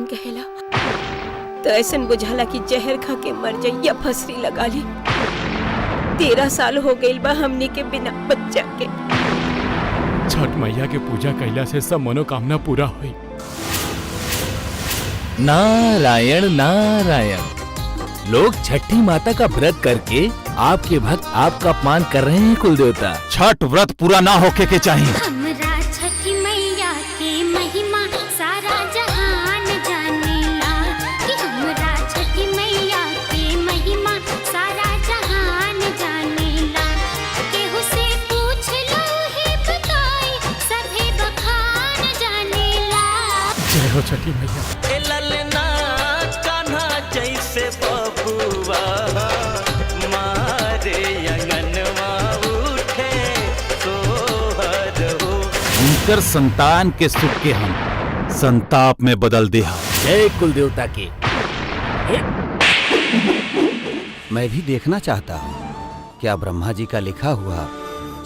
कहेला तो ऐसन बुझाला कि जहर खा के मर जाई या फसरी लगा ली। 13 साल हो गई बा हमनी के बिना बच्चा के। छठ मैया के पूजा कैला से सब मनोकामना पूरा हुई। नारायण नारायण। लोग छठी माता का व्रत करके आपके भक्त आपका अपमान कर रहे हैं कुलदेवता। छठ व्रत पूरा ना होके के चाहिए। हमरा छठी मैया के महिमा सारा जहान जानेला कि हमरा छठी मैया के महिमा सारा जहान जानेला। केहू से पूछ लो ही बताई सभी बखान जानेला। जय हो छठी मैया। ललना कान्हा जैसे बबुआ मारे अंगनवा उठे सोहर हो। उनकर संतान के सुख के हम संताप में बदल दे। जय कुलदेवता के। मैं भी देखना चाहता हूँ क्या ब्रह्मा जी का लिखा हुआ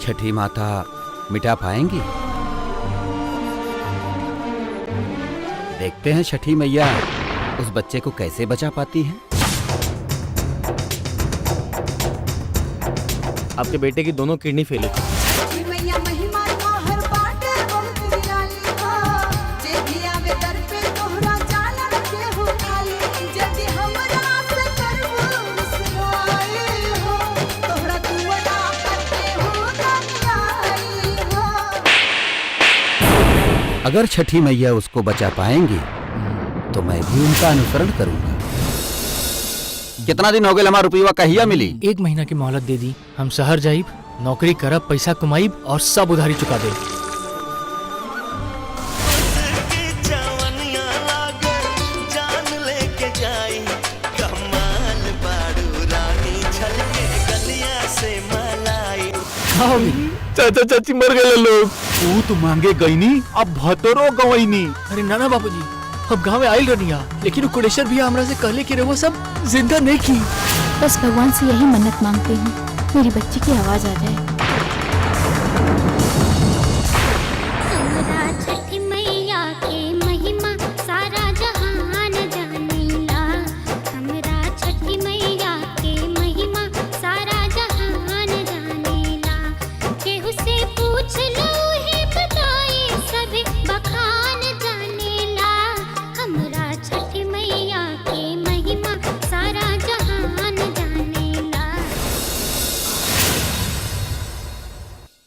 छठी माता मिटा पाएंगी। देखते हैं छठी मैया उस बच्चे को कैसे बचा पाती हैं। आपके बेटे की दोनों किडनी फेल है। अगर छठी मैया उसको बचा पाएंगी तो मैं भी उनका अनुसरण करूंगा। कितना दिन हो गए हमारा रुपया कहिया मिली? 1 महीना की मोहलत दे दी। हम शहर जाइब, नौकरी करब, पैसा कमाइब और सब उधारी चुका दे। जान लेके जाई कमाल बाड़ू रानी छलके गलिया से मलाई। चाचा चाची मर गए लोग। तू तो मांगे गईनी अब भतरो गवईनी। अरे नाना बाबूजी, अब गाँव में आयल रनिया, लेकिन वो कुलेश्वर भी हमरा से कहले कि वो सब जिंदा नहीं की। बस भगवान से यही मन्नत मांगती हूँ मेरी बच्ची की आवाज आ जाए।